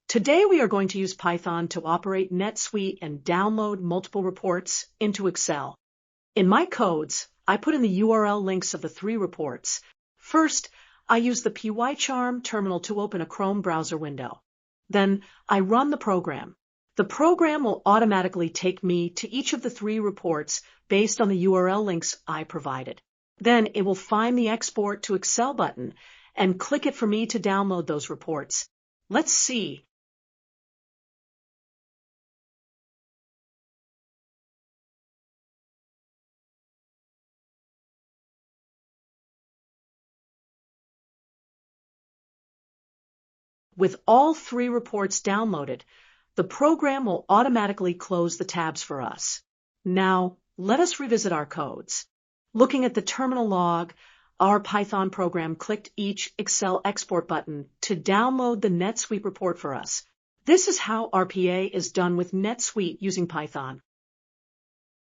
Today we are going to use Python to operate NetSuite and download multiple reports into Excel. In my codes, I put in the URL links of the 3 reports. First, I use the pycharm terminal to open a Chrome browser window. Then, I run the program. The program will automatically take me to each of the 3 reports based on the URL links I provided. Then, it will find the Export to Excel button and click it for me to download those reports. Let's see. With all 3 reports downloaded, the program will automatically close the tabs for us. Now, let us revisit our codes. Looking at the terminal log, our Python program clicked each Excel export button to download the NetSuite report for us. This is how RPA is done with NetSuite using Python.